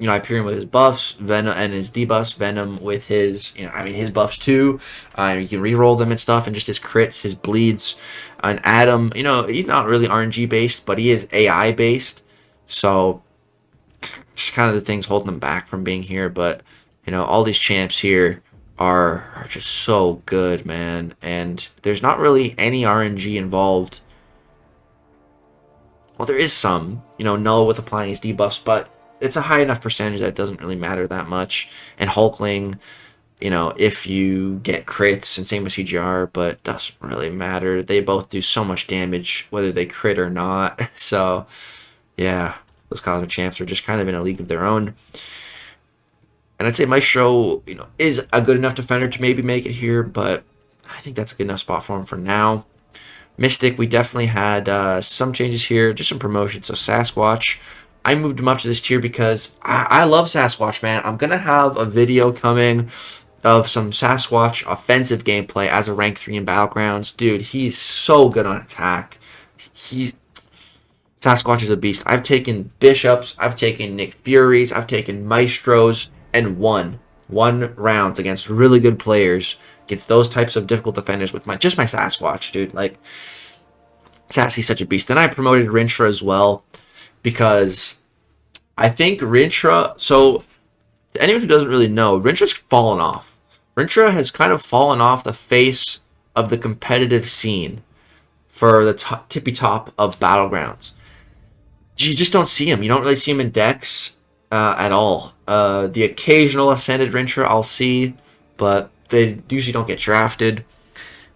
You know, Hyperion with his buffs, Venom and his debuffs, Venom with his, you know, I mean, his buffs too. You can reroll them and stuff, and just his crits, his bleeds. And Atom, you know, he's not really RNG based, but he is AI based. So, just kind of the things holding him back from being here. But, you know, all these champs here are just so good, man. And there's not really any RNG involved. Well, there is some, you know, Null with applying his debuffs, but it's a high enough percentage that it doesn't really matter that much. And Hulkling, you know, if you get crits, and same with CGR, but it doesn't really matter. They both do so much damage, whether they crit or not. So, yeah, those Cosmic champs are just kind of in a league of their own. And I'd say Maestro, you know, is a good enough defender to maybe make it here, but I think that's a good enough spot for him for now. Mystic, we definitely had some changes here, just some promotions. So Sasquatch, I moved him up to this tier because I love Sasquatch, man. I'm going to have a video coming of some Sasquatch offensive gameplay as a rank 3 in Battlegrounds. Dude, he's so good on attack. He's Sasquatch is a beast. I've taken Bishops, I've taken Nick Furies, I've taken Maestros, and won 1 rounds against really good players, against those types of difficult defenders with my Sasquatch, dude. Like, Sassy's such a beast. Then I promoted Rintra as well, because I think Rintra, so anyone who doesn't really know, Rintra's fallen off. Rintra has kind of fallen off the face of the competitive scene for the tippy top of Battlegrounds. You just don't see him. You don't really see him in decks at all. The occasional Ascended Rintra I'll see, but they usually don't get drafted.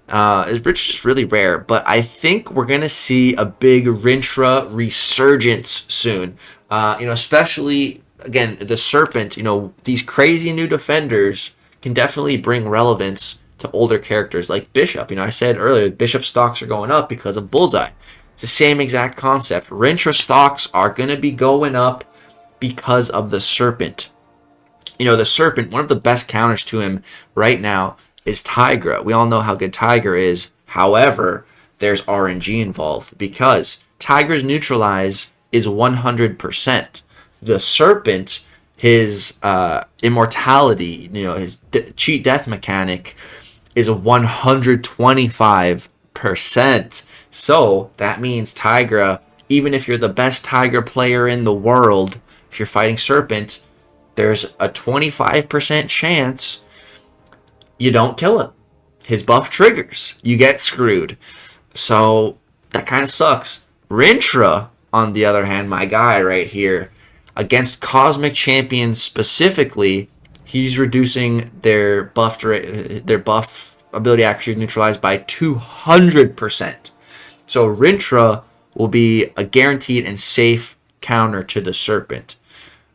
Rintra's just really rare, but I think we're going to see a big Rintra resurgence soon. Especially, again, the Serpent, these crazy new defenders can definitely bring relevance to older characters like Bishop. I said earlier, Bishop stocks are going up because of Bullseye. It's the same exact concept. Rintra stocks are going to be going up because of the Serpent. The Serpent, one of the best counters to him right now is Tigra. We all know how good Tiger is. However, there's RNG involved because Tiger's neutralize is 100%. The Serpent, his immortality, his cheat death mechanic is 125%. So that means Tigra, even if you're the best Tiger player in the world, if you're fighting Serpent, there's a 25% chance you don't kill him. His buff triggers. You get screwed. So that kind of sucks. Rintra, on the other hand, my guy right here, against Cosmic Champions specifically, he's reducing their buff ability accuracy neutralized by 200%. So Rintra will be a guaranteed and safe counter to the Serpent,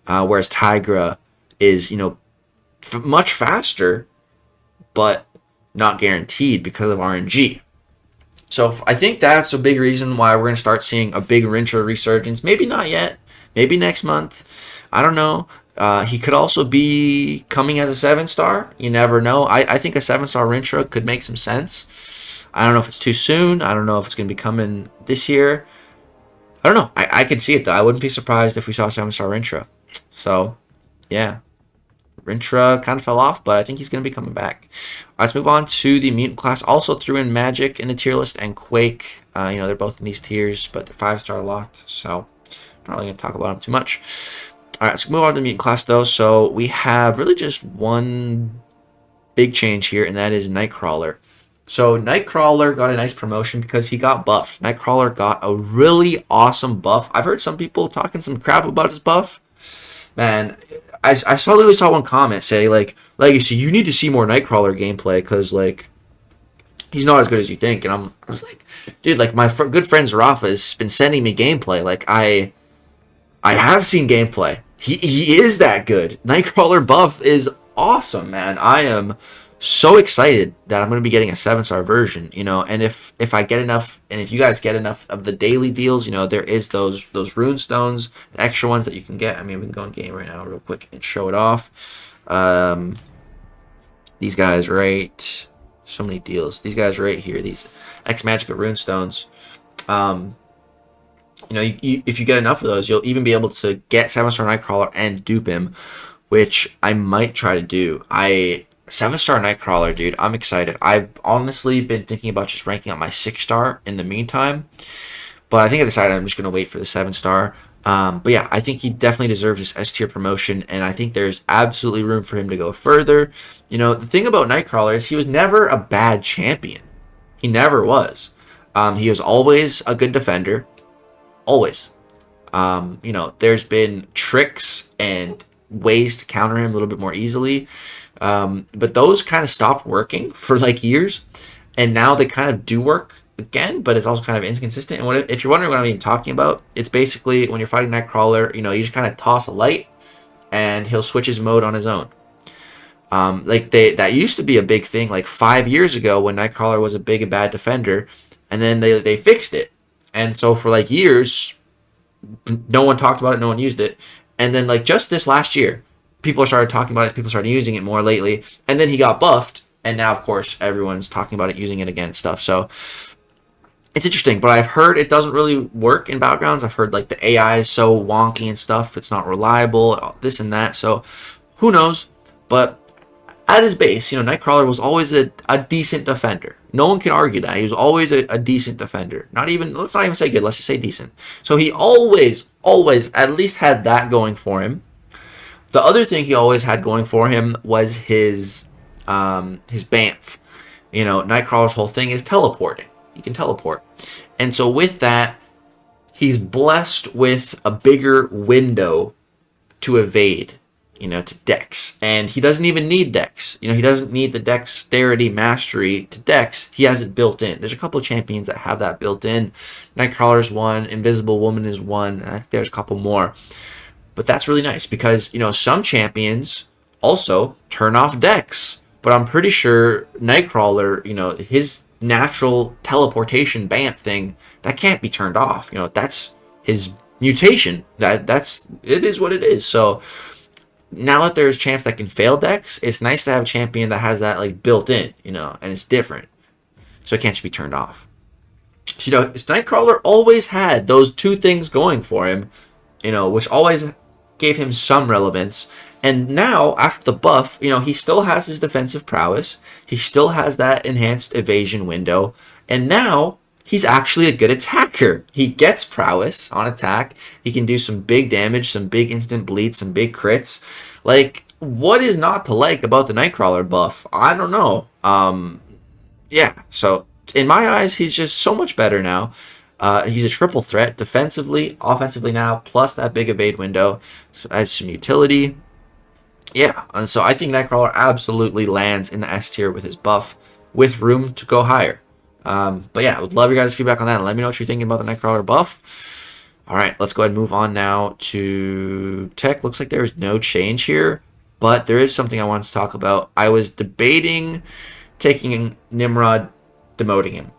whereas Tigra is, much faster, but not guaranteed because of RNG. So I think that's a big reason why we're going to start seeing a big Rintra resurgence. Maybe not yet. Maybe next month. I don't know. He could also be coming as a 7-star. You never know. I think a 7-star Rintra could make some sense. I don't know if it's too soon. I don't know if it's going to be coming this year. I don't know. I could see it, though. I wouldn't be surprised if we saw a 7-star Rintra. So, yeah. Rintra kind of fell off, but I think he's going to be coming back. Let's move on to the Mutant class. Also threw in Magic in the tier list and Quake. They're both in these tiers, but they're 5-star locked, so I'm not really going to talk about them too much. All right, let's move on to the Mutant class, though. So we have really just one big change here, and that is Nightcrawler. So Nightcrawler got a nice promotion because he got buffed. Nightcrawler got a really awesome buff. I've heard some people talking some crap about his buff. Man, I literally saw one comment say, Legacy, you need to see more Nightcrawler gameplay because, he's not as good as you think. And I was like, dude, my good friend Zarafa has been sending me gameplay. I have seen gameplay. He is that good. Nightcrawler buff is awesome, man. I am so excited that I'm going to be getting a 7-star version, and if I get enough, and if you guys get enough of the daily deals, there is those rune stones, the extra ones that you can get. I mean, we can go in game right now real quick and show it off. These guys right, so many deals. These guys right here, these X Magica rune stones. If you get enough of those, you'll even be able to get 7-star Nightcrawler and dupe him, which I might try to do. 7-star Nightcrawler, dude, I'm excited. I've honestly been thinking about just ranking up my 6-star in the meantime, but I think I decided I'm just going to wait for the 7-star. But yeah, I think he definitely deserves this S-tier promotion, and I think there's absolutely room for him to go further. The thing about Nightcrawler is he was never a bad champion. He never was. He was always a good defender. Always. There's been tricks and ways to counter him a little bit more easily. But those kind of stopped working for years, and now they kind of do work again, but it's also kind of inconsistent. And if you're wondering what I'm even talking about, it's basically when you're fighting Nightcrawler, you just kind of toss a light, and he'll switch his mode on his own. That used to be a big thing 5 years ago when Nightcrawler was a big and bad defender, and then they fixed it. And so for years, no one talked about it, no one used it, and then just this last year, people started talking about it, people started using it more lately, and then he got buffed, and now, of course, everyone's talking about it, using it again and stuff. So, It's interesting, but I've heard it doesn't really work in Battlegrounds. I've heard like the AI is so wonky and stuff. It's not reliable, this and that. So who knows? But at his base, Nightcrawler was always a decent defender. No one can argue that. He was always a decent defender. Let's not even say good, let's just say decent. So he always at least had that going for him. The other thing he always had going for him was his Bamf. Nightcrawler's whole thing is teleporting. He can teleport. And so with that, he's blessed with a bigger window to evade, to Dex. And he doesn't even need Dex. He doesn't need the dexterity mastery to Dex. He has it built in. There's a couple of champions that have that built in. Nightcrawler's one. Invisible Woman is one. I think there's a couple more. But that's really nice because, some champions also turn off Dex. But I'm pretty sure Nightcrawler, his natural teleportation Bamf thing, that can't be turned off. That's his mutation. It is what it is. So now that there's champs that can fail Dex, it's nice to have a champion that has that like built in, and it's different. So it can't just be turned off. Nightcrawler always had those two things going for him, which always gave him some relevance. And now, after the buff, he still has his defensive prowess. He still has that enhanced evasion window. And now, he's actually a good attacker. He gets prowess on attack. He can do some big damage, some big instant bleeds, some big crits. Like, what is not to like about the Nightcrawler buff? I don't know. Yeah, so in my eyes, he's just so much better now. He's a triple threat, defensively, offensively now, plus that big evade window. So adds some utility. Yeah, and so I think Nightcrawler absolutely lands in the S tier with his buff, with room to go higher. But yeah, I would love your guys' feedback on that. Let me know what you're thinking about the Nightcrawler buff. All right, let's go ahead and move on now to tech. Looks like there is no change here, but there is something I wanted to talk about. I was debating taking Nimrod, demoting him.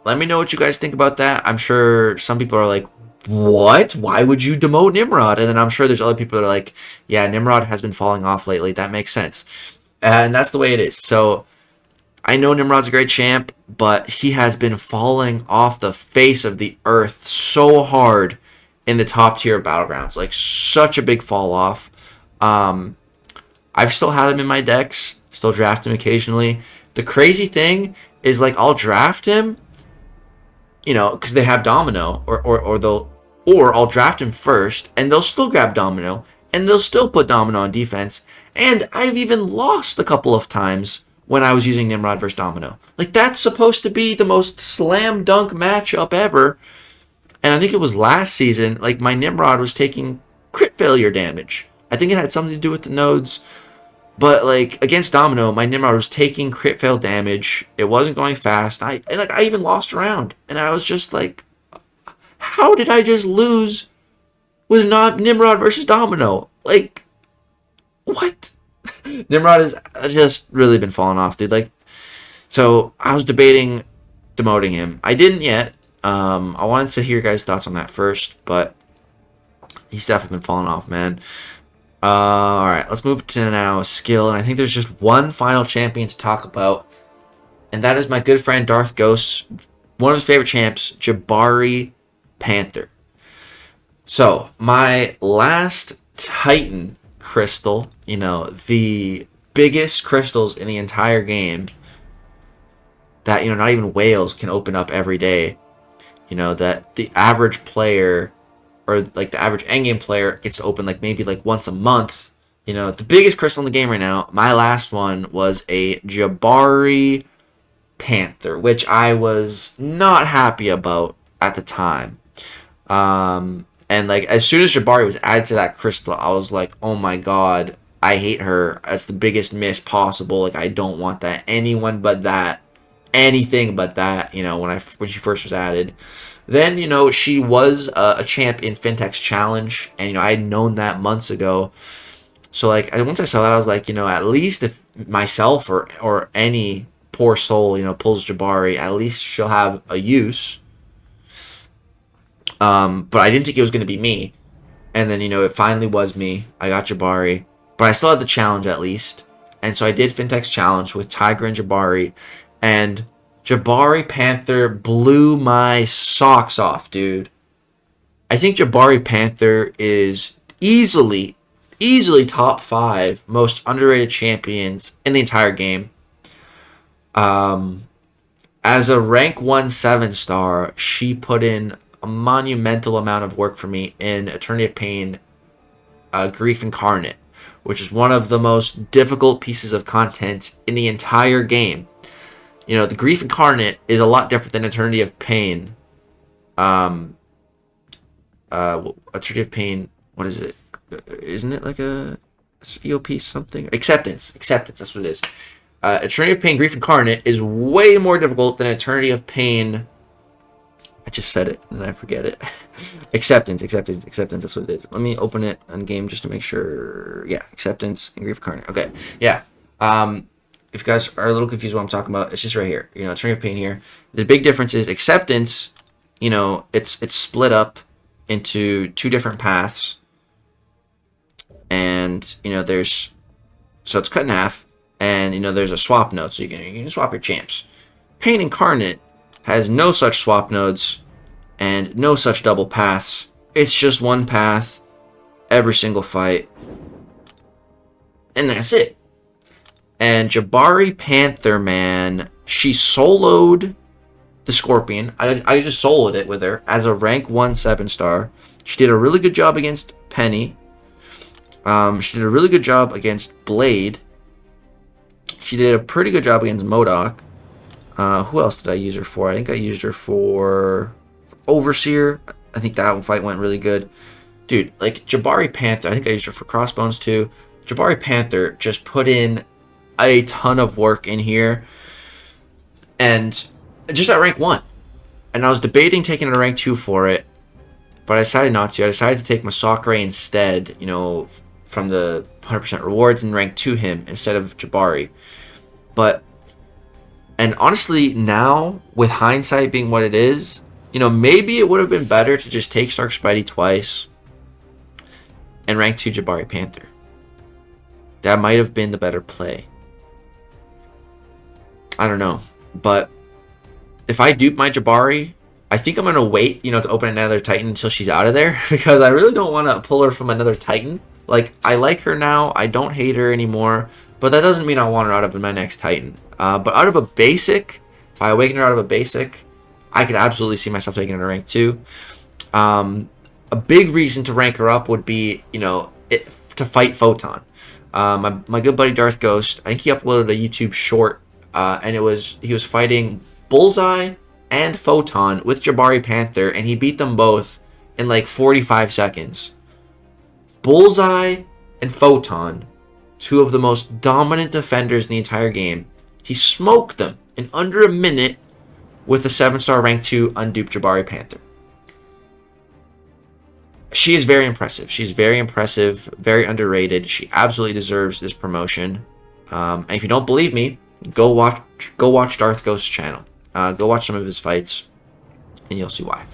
Let me know what you guys think about that. I'm sure some people are like, what? Why would you demote Nimrod? And then I'm sure there's other people that are like, yeah, Nimrod has been falling off lately. That makes sense. And that's the way it is. So I know Nimrod's a great champ, but he has been falling off the face of the earth so hard in the top tier of Battlegrounds. Like, such a big fall off. I've still had him in my decks. Still draft him occasionally. The crazy thing is, like, I'll draft him, because they have Domino, or I'll draft him first, and they'll still grab Domino, and they'll still put Domino on defense, and I've even lost a couple of times when I was using Nimrod versus Domino. Like, that's supposed to be the most slam dunk matchup ever, and I think it was last season, like, my Nimrod was taking crit failure damage. I think it had something to do with the nodes, but, like, against Domino, my Nimrod was taking crit fail damage. It wasn't going fast. I even lost a round, and I was just like, how did I just lose with not Nimrod versus Domino? Like, what? Nimrod has just really been falling off, dude. Like, so I was debating demoting him. I didn't yet. I wanted to hear your guys' thoughts on that first, but he's definitely been falling off, man. All right, let's move to now skill, and I think there's just one final champion to talk about, and that is my good friend Darth Ghost, one of his favorite champs, Jabari Panther. So, my last Titan crystal, the biggest crystals in the entire game that, not even whales can open up every day, that the average player, or like the average endgame player, gets to open like maybe like once a month. The biggest crystal in the game right now, my last one was a Jabari Panther, which I was not happy about at the time. And like, as soon as Jabari was added to that crystal, I was like, oh my god, I hate her. That's the biggest miss possible. Like, I don't want that. Anyone but that. Anything but that, when she first was added. Then, she was a champ in Fintech's challenge, and, I had known that months ago. So, like, once I saw that, I was like, at least if myself or any poor soul, pulls Jabari, at least she'll have a use. But I didn't think it was going to be me. And then, it finally was me. I got Jabari. But I still had the challenge at least. And so I did Fintech's challenge with Tiger and Jabari. And Jabari Panther blew my socks off, dude. I think Jabari Panther is easily top 5 most underrated champions in the entire game. As a rank 1 7-star, she put in a monumental amount of work for me in Eternity of Pain, Grief Incarnate, which is one of the most difficult pieces of content in the entire game. You know, the Grief Incarnate is a lot different than Eternity of Pain. Eternity of Pain, what is it? Isn't it like a EOP something? Acceptance, that's what it is. Eternity of Pain, Grief Incarnate is way more difficult than Eternity of Pain. I just said it and I forget it. Acceptance, that's what it is. Let me open it on game just to make sure. Yeah, Acceptance and Grief Incarnate. Okay, yeah. If you guys are a little confused what I'm talking about, it's just right here. You know, Eternity of Pain here. The big difference is Acceptance, you know, it's split up into 2 different paths. And, you know, so it's cut in half. And, you know, there's a swap node, so you can swap your champs. Pain Incarnate has no such swap nodes and no such double paths. It's just one path every single fight. And that's it. And Jabari Panther, man, she soloed the Scorpion. I just soloed it with her as a rank 1 7-star. She did a really good job against Penny. She did a really good job against Blade. She did a pretty good job against MODOK. Who else did I use her for? I think I used her for Overseer. I think that fight went really good. Dude, like Jabari Panther, I think I used her for Crossbones too. Jabari Panther just put in a ton of work in here. And just at rank 1. And I was debating taking a rank 2 for it. But I decided not to. I decided to take Masakre instead, you know, from the 100% rewards and rank 2 him instead of Jabari. And honestly, now, with hindsight being what it is, you know, maybe it would have been better to just take Stark Spidey twice and rank 2 Jabari Panther. That might have been the better play. I don't know. But if I dupe my Jabari, I think I'm going to wait, you know, to open another Titan until she's out of there. Because I really don't want to pull her from another Titan. Like, I like her now. I don't hate her anymore. But that doesn't mean I want her out of my next Titan. But out of a basic, if I awaken her out of a basic, I could absolutely see myself taking her to rank 2. A big reason to rank her up would be, you know, to fight Photon. My good buddy Darth Ghost, I think he uploaded a YouTube short, and he was fighting Bullseye and Photon with Jabari Panther, and he beat them both in like 45 seconds. Bullseye and Photon, 2 of the most dominant defenders in the entire game. He smoked them in under a minute with a 7-star rank 2 unduped Jabari Panther. She is very impressive. She's very impressive, very underrated. She absolutely deserves this promotion. And if you don't believe me, go watch Darth Ghost's channel. Go watch some of his fights, and you'll see why.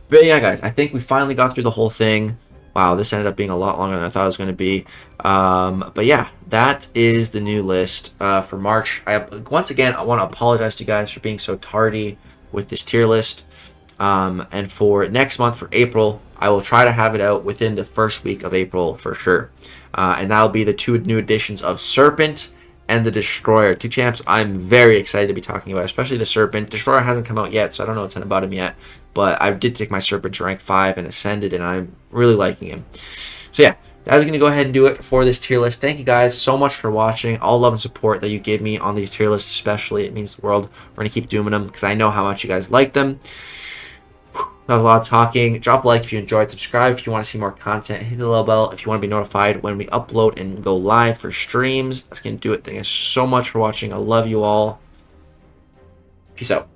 But yeah, guys, I think we finally got through the whole thing. Wow, this ended up being a lot longer than I thought it was going to be. But yeah, that is the new list for March. Once again, I want to apologize to you guys for being so tardy with this tier list. And for next month, for April, I will try to have it out within the first week of April for sure. And that'll be the 2 new editions of Serpent and the Destroyer. 2 champs I'm very excited to be talking about, especially the Serpent. Destroyer hasn't come out yet, so I don't know what's about him yet. But I did take my Serpent to rank 5 and ascended, and I'm really liking him. So yeah, that is going to go ahead and do it for this tier list. Thank you guys so much for watching. All love and support that you give me on these tier lists especially. It means the world. We're going to keep doing them because I know how much you guys like them. That was a lot of talking. Drop a like if you enjoyed. Subscribe if you want to see more content. Hit the little bell if you want to be notified when we upload and go live for streams. That's going to do it. Thank you so much for watching. I love you all. Peace out.